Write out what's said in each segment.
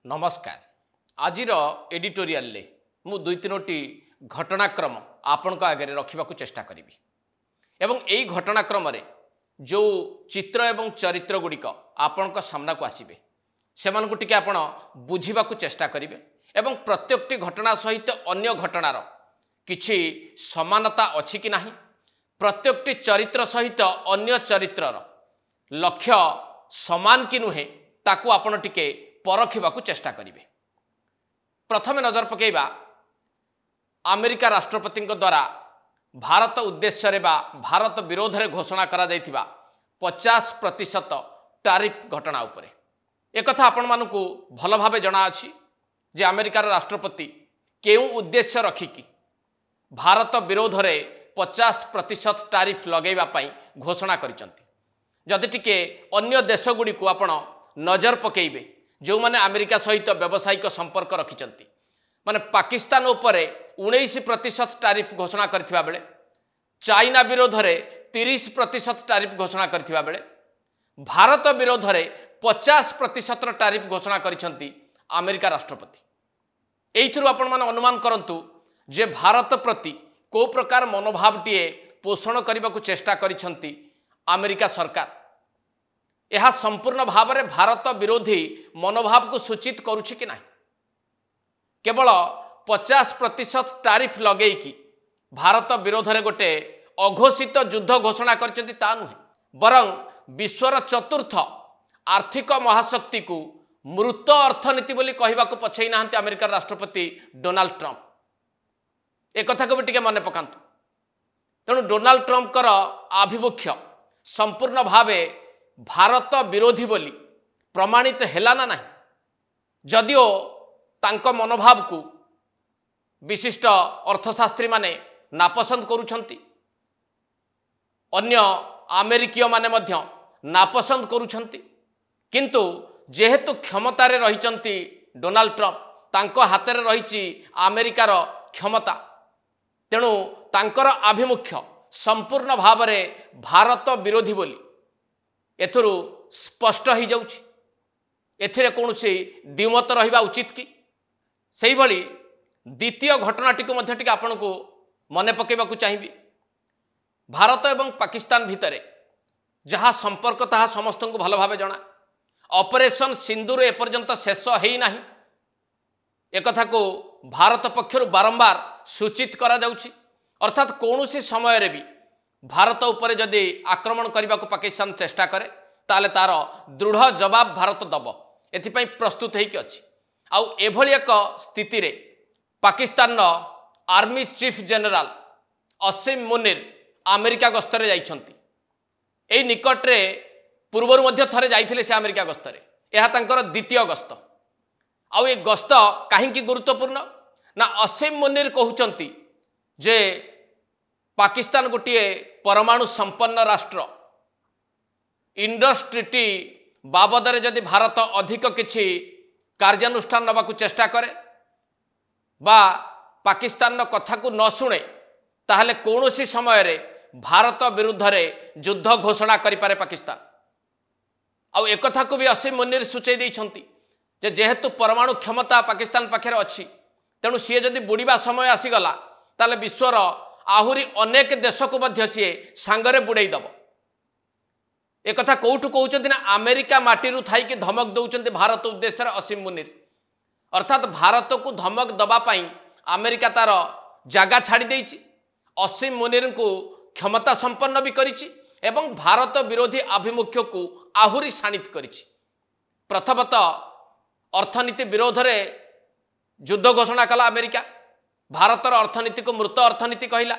नमस्कार। आजिर एडिटोरियल ले मु दुई तीनोटी घटनाक्रम आपण आगे रखा चेष्टा करी एवं यही घटनाक्रम जो चित्र एवं चरित्र गुड़िक आपण सामना को आसबे से आपण बुझा चेष्टा करेंगे एवं प्रत्येकटी घटना सहित अन्य घटनार किछि समानता अछि कि नाही, प्रत्येकटी चरित्र सहित अन्य चरित्रर लक्ष्य समान कि नुहे ताकू आपण टिके परखिबा चेष्टा करेंगे। प्रथमे नजर पकेबा अमेरिका राष्ट्रपति द्वारा भारत उद्देश्य रे बा भारत विरोध में घोषणा करा जायथिबा 50% टारिफ घटना उपरे। एक कथा आपण मानकु भल भावे जना अछि जे अमेरिकार राष्ट्रपति केउ उद्देश्य रखिकी भारत विरोध में 50% टारिफ लगेबा पई घोषणा करिसंती। जदि टिके अन्य देश गुडी को आपण नजर पकेइबे जो माने अमेरिका सहित व्यावसायिक संपर्क रखिचंती माने पाकिस्तान उपरे 19% टारिफ घोषणा करथिबा बेले चाइना विरोध में 30% टारिफ घोषणा करथिबा बेले भारत विरोध में 50% टारिफ घोषणा करिसंती अमेरिका राष्ट्रपति। एइथिरु आपण माने अनुमान करंतु जे भारत प्रति को प्रकार मनोभावटीए पोषण करने को चेष्टा करिसंती अमेरिका सरकार। यह संपूर्ण भाव में भारत विरोधी मनोभाव को सूचित करुछि कि नहीं। केवल 50% टारिफ लगेकी भारत विरोध में गोटे अघोषित युद्ध घोषणा करछंती ता नुहे, बरं विश्वर चतुर्थ आर्थिक महाशक्ति को मृत अर्थनीति बोली कहवाक पछई नाहंती अमेरिका राष्ट्रपति डोनाल्ड ट्रंप। एक कथा को भी टिके मन पकांतु। तेणु डोनाल्ड ट्रंप कर आभिमुख्य संपूर्ण भावे भारत विरोधी बोली प्रमाणित हैला ना नहीं। जदिओ तांको मनोभाव को विशिष्ट अर्थशास्त्री माने नापसंद करुछंती, अन्य अमेरिकीय माने मध्य नापसंद करुछंती, किंतु जेहेतु क्षमतारे रहिचंती डोनाल्ड ट्रंप तांको हाथ में रही अमेरिकार क्षमता, तेणु तांकर आभिमुख्य संपूर्ण भाव में भारत विरोधी बोली एथुरु स्पष्ट हो जाउछि। एथिरे कौनसी द्विमत रहिबा उचित कि सेही भली द्वितीय घटनाटी को मध्य टिके आपन को मने पकेबाकू चाहिबी। भारत एवं पाकिस्तान भितरे जहाँ संपर्क ताहा समस्त को भल भावे जना। ऑपरेशन सिंदूर एपर्यंत शेष हेई नाही, एक कथा को भारत पक्षर बारंबार सूचित करा जाउछि। अर्थात कौनसी समय रे भी भारत उपरे जदि आक्रमण करने को पाकिस्तान चेष्टा करे ताले तार दृढ़ जवाब भारत दब एथिपाई प्रस्तुत होइकि अछि। आउ एभली एक स्थिति रे पाकिस्तान आर्मी चीफ जनरल असीम मुनीर अमेरिका गस्तरे जाइछंती। एई निकट रे पूर्वर मध्य थरे जाइथिले से अमेरिका गस्तरे, यह तांकर द्वितीय गस्त। आउ ए गस्त काहींकि गुरुत्वपूर्ण ना असीम मुनीर कहउचंती जे पाकिस्तान गोटे परमाणु संपन्न राष्ट्र, इंडस ट्रीटी बाबद जदि भारत अधिक किछि कार्यानुष्ठान नबाकू चेष्टा करे बा पाकिस्तान कथा को न शुणे ताहले कौनसी समय रे भारत विरुद्ध रे युद्ध घोषणा करि पारे पाकिस्तान। आउ एक कथा को भी असीम मुनीर सूचई दैछंती जे जेहेतु परमाणु क्षमता पाकिस्तान पाखे अच्छी तेणु सी जदि बुड़ीबा समय आसीगला ताले विश्वर आहुरी अनेक देश को मध्य सी सांगरे बुड़ई दब। एक कथा कौटू कहउचंती ना अमेरिका माटीरू थाईकि धमक दौचंती भारत उद्देश्य असीम मुनीर। अर्थात भारत को धमक दबा पाई अमेरिका तार जागा छाड़ी देइछि, असीम मुनीर को क्षमता संपन्न भी करिछि एवं भारत विरोधी आभिमुख्य को आहुरी शाणित करिछि। प्रथमतः अर्थनीति विरोध में युद्ध घोषणा कला अमेरिका, भारतर अर्थनीति को मृत अर्थनीति कहला।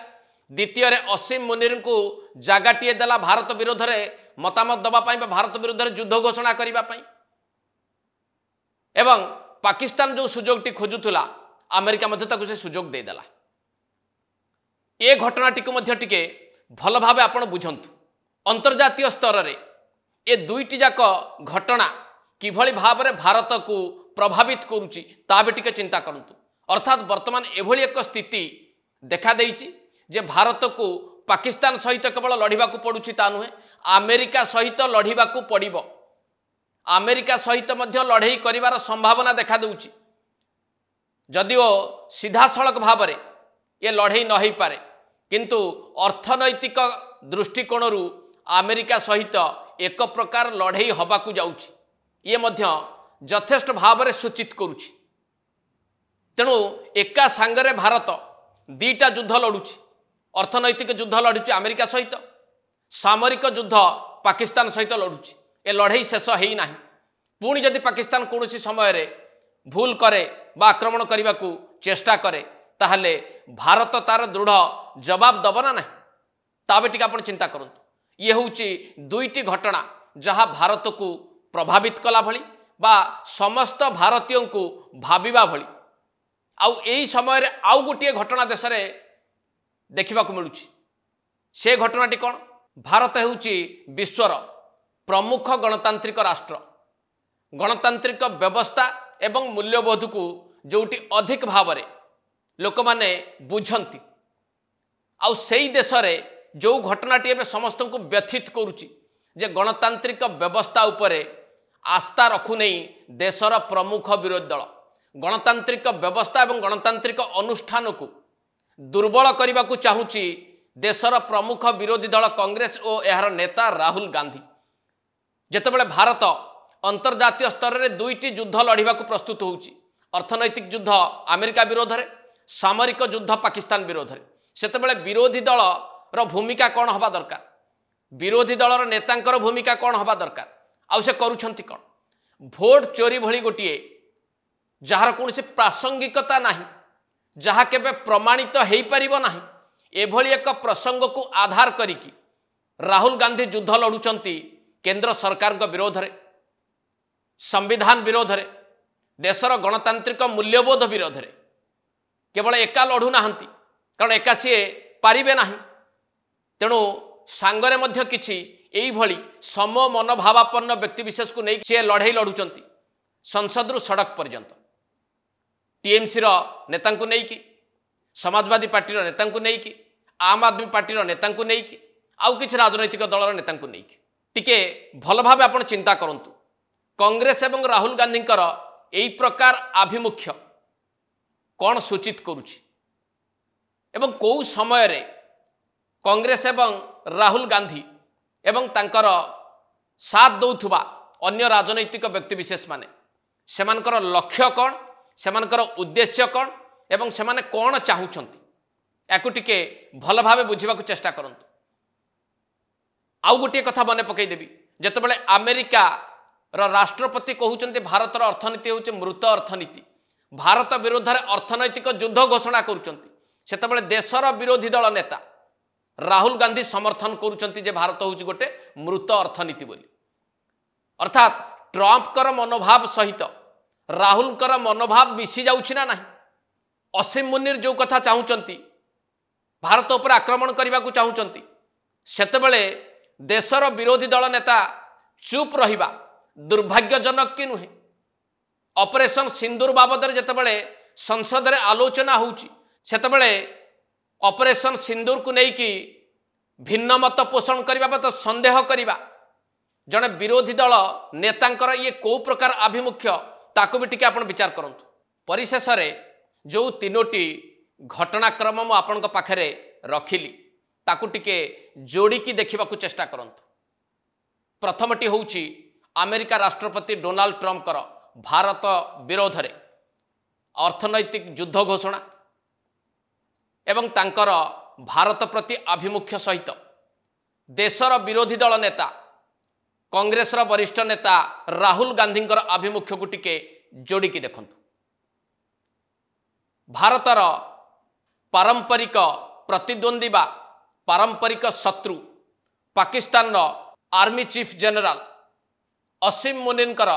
द्वितीय रे असीम मुनीर को जगाटीए देला भारत विरोध में मतामत दबा पाई भारत विरोध में युद्ध घोषणा करबा पाई। एवं पाकिस्तान जो सुजोगटी खोजुला अमेरिका मध्य ताकू से सुजोग दे देला। ए घटनाटी को मध्य टिके भल भावे आपण बुझंतु। अंतर्जातीय स्तर रे ए दुईटी जाक घटना किभली भाव में भारत को प्रभावित करुच्ची ता भी टिके चिंता करंतु। अर्थात वर्तमान एभली एक स्थिति देखा देइछि जे भारत को पाकिस्तान सहित केवल लड़िबा को पड़ुछि ता नुहे, अमेरिका सहित लड़िबा को पड़िबो। अमेरिका सहित मध्य लड़ाई करिवार संभावना देखा देउछि। जदिओ सीधासलख भाव में ये लड़ाई न हो पारे किंतु अर्थनैतिक दृष्टिकोण अमेरिका सहित एक प्रकार लड़ाई हवाकू जाउछि। ये मध्य यथेष्ट भाव में सूचित करुछि। तेणु एका सांगरे भारत दीटा युद्ध लड़ुछि। अर्थनैतिक युद्ध लड़ुछि अमेरिका सहित, सामरिक युद्ध पाकिस्तान सहित लड़ुछि। ए लड़ाई शेष है ना। पुणी जदि पाकिस्तान कौन समय रे भूल करे बा आक्रमण करने को चेष्टा करे ताहले भारत तार दृढ़ जवाब दब ना। ताबे टिके आपण चिंता करंतु। ये होउछि दुईटी घटना जहाँ भारत को प्रभावित कला भली बा समस्त भारतीयों को भाविबा भली। आउ एई समय रे आउ गोटे घटना देश रे देखा मिलूछि। से घटनाटी कौन? भारत होउछि विश्वर प्रमुख गणतांत्रिक राष्ट्र। गणतांत्रिक व्यवस्था एवं मूल्यबोध को जोटी अधिक भाव में लोक माने बुझंती। आउ सेई देश रे जो घटनाटी एवं समस्त को व्यथित करुछि जे गणतांत्रिक व्यवस्था उपरे आस्था रखुनै देशर प्रमुख विरोधी दल गणतांत्रिक व्यवस्था एवं गणतांत्रिक अनुष्ठान को दुर्बल करने को चाहूँगी देशर प्रमुख विरोधी दल कांग्रेस और यार नेता राहुल गांधी। जेतेबेले भारत अंतर्जातीय स्तर में दुईटी युद्ध लड़िबा को प्रस्तुत होउछि। अर्थनैतिक युद्ध अमेरिका विरोध में, सामरिक युद्ध पाकिस्तान विरोध में। सेतेबेले विरोधी दल रो भूमिका कौन हवा दरकार, विरोधी दलर नेतांकर भूमिका कौन हवा दरकार, आउ से करूछंती कौन? भोट चोरी भली गोटिए जार कौन से प्रासंगिकता नहीं, जहाँ केबे प्रमाणित हो पारिबो नहीं, एभली एक प्रसंग को आधार करिकी राहुल गांधी युद्ध लड़ुचंती केंद्र सरकार विरोध में, संविधान विरोध में, देशर गणतांत्रिक मूल्यबोध विरोध में। केवल एका लड़ू नाहंती कारण एका सी पारिबे नाही। तेणु सांगरे मध्य किछि एई भली सम मनोभावापन्न व्यक्तिविशेष को नहीं सी लड़ाई लड़ुचंती संसद रु सड़क पर्यंत। टीएमसी रो नेता को नहीं कि, समाजवादी पार्टी रो नेता को नहीं कि, आम आदमी पार्टी रो नेता को नहीं कि, आउ किछि राजनैतिक दलर नेता को नहीं कि। टिके भल भाव आपण चिंता करंतु कांग्रेस एवं राहुल गांधी एई प्रकार आभिमुख्य कौन सूचित करुछि एवं कौ समय रे कांग्रेस एवं राहुल गांधी एवं तांकर साथ दौथुबा अन्य राजनैतिक व्यक्तिविशेष माने सेमानकर लक्ष्य कौन, सेमानकर उद्देश्य कौन एवं सेमाने कौन चाहूछंती याकु टिके भल भावे बुझिबाकु चेष्टा करंतु। आउ गोटे कथा मने पकई देबी, जेतेबेले अमेरिका रो राष्ट्रपति कहउचंती भारतर अर्थनीति होउचे मृत अर्थनीति, भारत विरोध में अर्थनैतिक युद्ध घोषणा करुचंती, सेतेबेले देशर विरोधी दल नेता राहुल गांधी समर्थन करुचंती जे भारत होउची गोटे मृत अर्थनीति बोली। अर्थात ट्रंप कर मनोभाव सहित राहुल कर मनोभाव मिसी जाउछि ना नाही। असीम मुनिर जो कथा चाहूचंती भारत उपर आक्रमण करने को चाहूचंती, सेतेबेले देशर विरोधी दल नेता चुप रहिबा दुर्भाग्यजनक कि नुहे। ऑपरेशन सिंदूर बाबद जेतेबेले संसद रे आलोचना होउची सेतेबेले ऑपरेशन सिंदूर को लेकिन भिन्न मत पोषण करने तो संदेह करवा जड़े विरोधी दल नेतांकर ये कौ प्रकार आभिमुख्य ताकू भी टिके आपण विचार करंतु। परिशेष रे जो तीनोटी घटनाक्रम मु आपण पाखरे रखिली ताकू टिके जोड़िकी देखा चेष्टा करंतु। प्रथमटी होउची अमेरिका राष्ट्रपति डोनाल्ड ट्रंप भारत विरोध में अर्थनैतिक युद्ध घोषणा एवं तांकर भारत प्रति आभिमुख्य सहित देशर विरोधी दल नेता कांग्रेस वरिष्ठ नेता राहुल गांधी आभिमुख्य को टिके जोड़िकी देखंतु। भारतर पारंपरिक प्रतिद्वंदी बा पारंपरिक शत्रु पाकिस्तान आर्मी चीफ जनरल असीम मुनिनकर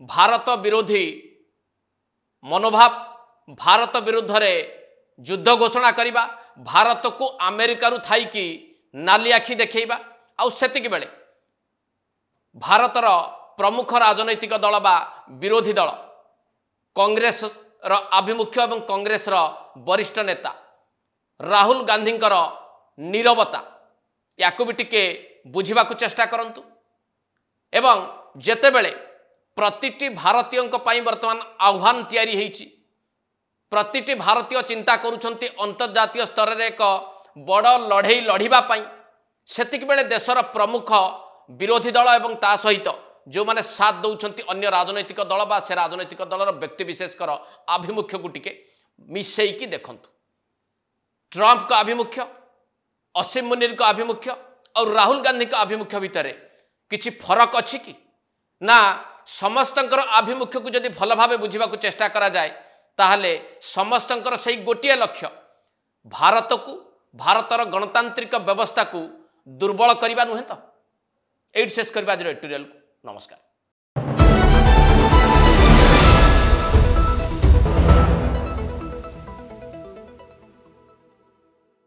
भारत विरोधी मनोभाव, भारत विरुद्ध में युद्ध घोषणा करवा, भारत को अमेरिका रु थाई कि नाली आखि देखा आउ सेतिक बेले भारतर प्रमुख राजनैतिक दल बा विरोधी दल कांग्रेस रो आभिमुख्य एवं कांग्रेस रो वरिष्ठ नेता राहुल गांधी नीरवता याकु भी टिके बुझिबाकु चेष्टा करंतु एवं जेतेबेले प्रतिटी भारतीयों पाई वर्तमान आह्वान तैयारी होईछि प्रतिटी भारतीय चिंता करुछंती अंतर्जातीय स्तर में एक बड़ लड़ई लड़िबा पाई सेतिक बेले देशर प्रमुख विरोधी दल एवं ता सहित जो माने साथ दौरान अन्य राजनैतिक दल बा से राजनैतिक दलर व्यक्ति विशेषकर आभिमुख्य को टिके मिसेईकी देखंतु ट्रंप का आभिमुख्य असीम मुनिर का आभिमुख्य और राहुल गांधी का आभिमुख्य भितर किछि फरक अछि कि ना समस्तंकर आभिमुख्य को जदि भल भाव बुझा चेष्टा करा जाए ताहले समस्तंकर सही गोटे लक्ष्य भारत को भारतर गणतांत्रिक व्यवस्था को दुर्बल करवा नुहे तो एड शेष करवा एडिटोरियल को नमस्कार।